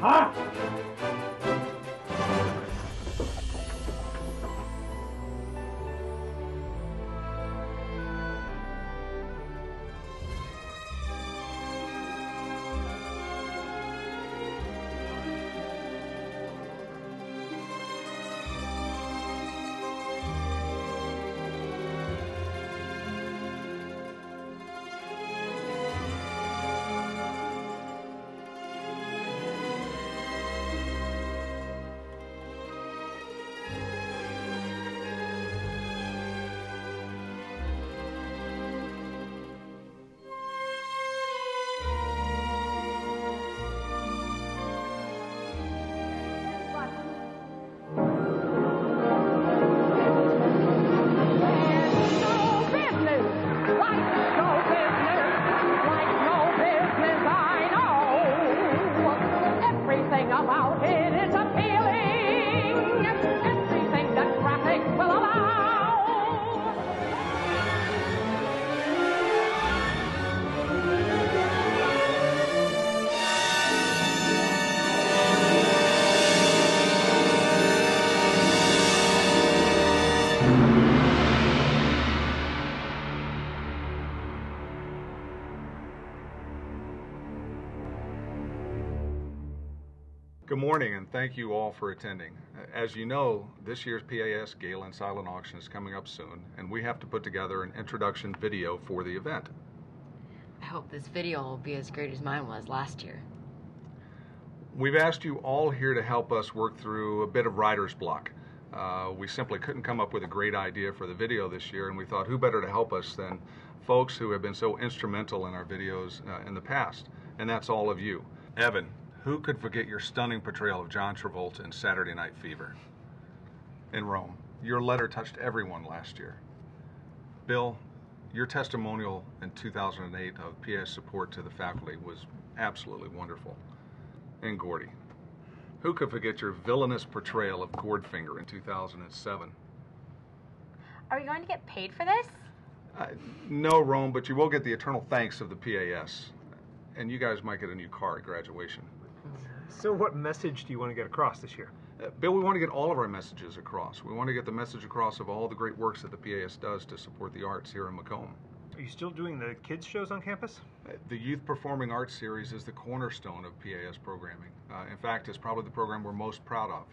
Huh? Good morning, and thank you all for attending. As you know, this year's PAS Gala and Silent Auction is coming up soon, and we have to put together an introduction video for the event. I hope this video will be as great as mine was last year. We've asked you all here to help us work through a bit of writer's block. We simply couldn't come up with a great idea for the video this year, and we thought who better to help us than folks who have been so instrumental in our videos in the past, and that's all of you. Evan, who could forget your stunning portrayal of John Travolta in Saturday Night Fever? In Rome, your letter touched everyone last year. Bill, your testimonial in 2008 of PAS support to the faculty was absolutely wonderful. And Gordy, who could forget your villainous portrayal of Gordfinger in 2007? Are we going to get paid for this? No, Rome, but you will get the eternal thanks of the PAS. And you guys might get a new car at graduation. So what message do you want to get across this year? Bill, we want to get all of our messages across. We want to get the message across of all the great works that the PAS does to support the arts here in Macomb. Are you still doing the kids shows on campus? The Youth Performing Arts Series is the cornerstone of PAS programming. In fact, it's probably the program we're most proud of.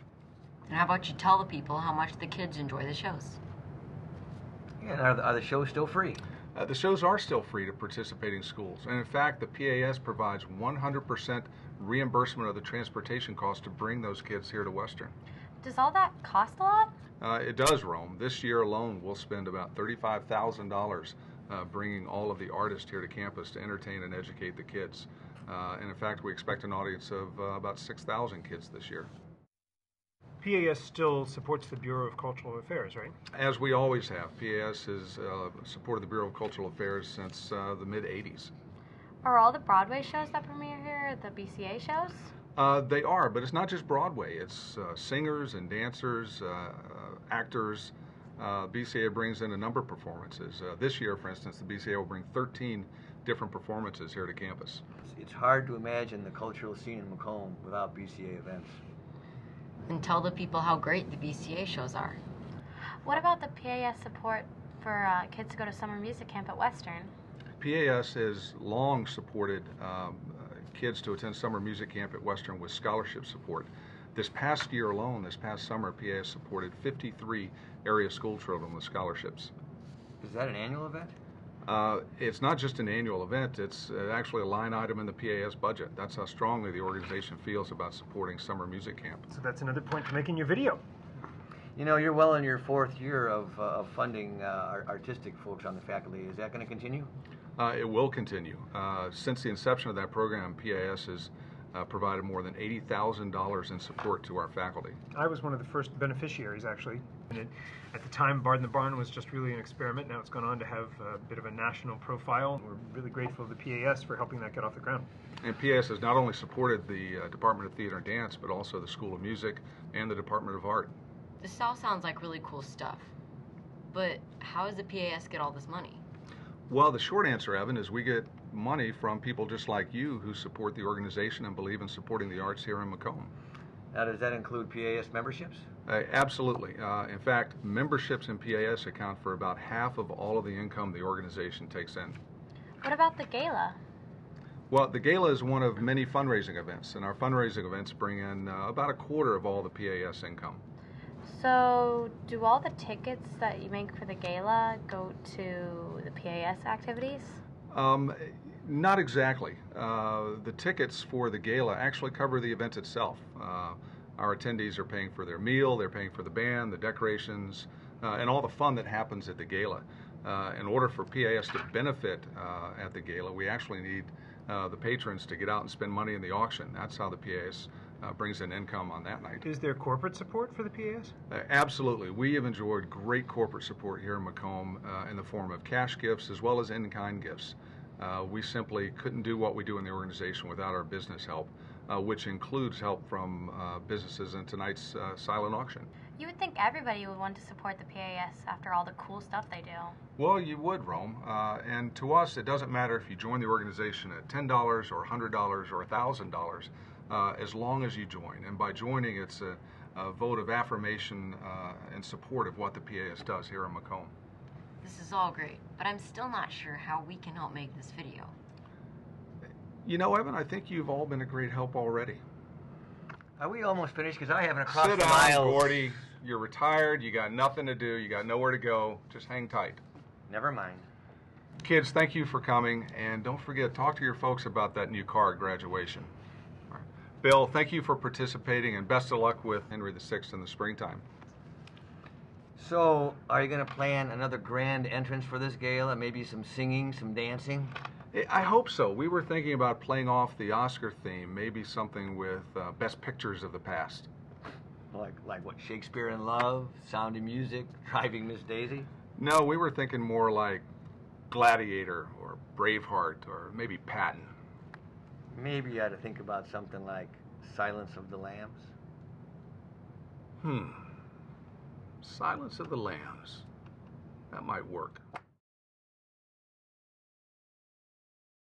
And how about you tell the people how much the kids enjoy the shows? Yeah, are the shows still free? The shows are still free to participating schools, and in fact the PAS provides 100% reimbursement of the transportation cost to bring those kids here to Western. Does all that cost a lot? It does, Rome. This year alone we'll spend about $35,000 bringing all of the artists here to campus to entertain and educate the kids. And in fact we expect an audience of about 6,000 kids this year. PAS still supports the Bureau of Cultural Affairs, right? As we always have. PAS has supported the Bureau of Cultural Affairs since the mid-'80s. Are all the Broadway shows that premiere here the BCA shows? They are, but it's not just Broadway. It's singers and dancers, actors. BCA brings in a number of performances. This year, for instance, the BCA will bring 13 different performances here to campus. It's hard to imagine the cultural scene in Macomb without BCA events. And tell the people how great the BCA shows are. What about the PAS support for kids to go to summer music camp at Western? PAS has long supported kids to attend summer music camp at Western with scholarship support. This past year alone, this past summer, PAS supported 53 area school children with scholarships. Is that an annual event? It's not just an annual event, it's actually a line item in the PAS budget. That's how strongly the organization feels about supporting summer music camp. So that's another point to make in your video. You know, you're well in your 4th year of funding artistic folks on the faculty. Is that going to continue? It will continue. Since the inception of that program, PAS has provided more than $80,000 in support to our faculty. I was one of the first beneficiaries, actually. And at the time, Bard in the Barn was just really an experiment. Now it's gone on to have a bit of a national profile. We're really grateful to the PAS for helping that get off the ground. And PAS has not only supported the Department of Theater and Dance, but also the School of Music and the Department of Art. This all sounds like really cool stuff. But how does the PAS get all this money? Well, the short answer, Evan, is we get money from people just like you who support the organization and believe in supporting the arts here in Macomb. Now, does that include PAS memberships? Absolutely. In fact, memberships in PAS account for about half of all of the income the organization takes in. What about the gala? Well, the gala is one of many fundraising events, and our fundraising events bring in about a quarter of all the PAS income. So, do all the tickets that you make for the gala go to the PAS activities? Not exactly. The tickets for the gala actually cover the event itself. Our attendees are paying for their meal, they're paying for the band, the decorations, and all the fun that happens at the gala. In order for PAS to benefit at the gala, we actually need the patrons to get out and spend money in the auction. That's how the PAS brings in income on that night. Is there corporate support for the PAS? Absolutely. We have enjoyed great corporate support here in Macomb in the form of cash gifts as well as in-kind gifts. We simply couldn't do what we do in the organization without our business help, which includes help from businesses in tonight's silent auction. You would think everybody would want to support the PAS after all the cool stuff they do. Well, you would, Rome. And to us, it doesn't matter if you join the organization at $10 or $100 or $1,000, as long as you join. And by joining, it's a vote of affirmation and support of what the PAS does here in Macomb. This is all great, but I'm still not sure how we can help make this video. You know, Evan, I think you've all been a great help already. Are we almost finished? Because I haven't crossed Sit the down, miles. Gordy. You're retired. You got nothing to do. You got nowhere to go. Just hang tight. Never mind. Kids, thank you for coming, and don't forget, talk to your folks about that new car at graduation. All right. Bill, thank you for participating, and best of luck with Henry VI in the springtime. So, are you going to plan another grand entrance for this gala? Maybe some singing, some dancing? I hope so. We were thinking about playing off the Oscar theme, maybe something with best pictures of the past. Like what, Shakespeare in Love, Sound of Music, Driving Miss Daisy? No, we were thinking more like Gladiator or Braveheart or maybe Patton. Maybe you ought to think about something like Silence of the Lambs. Silence of the Lambs. That might work.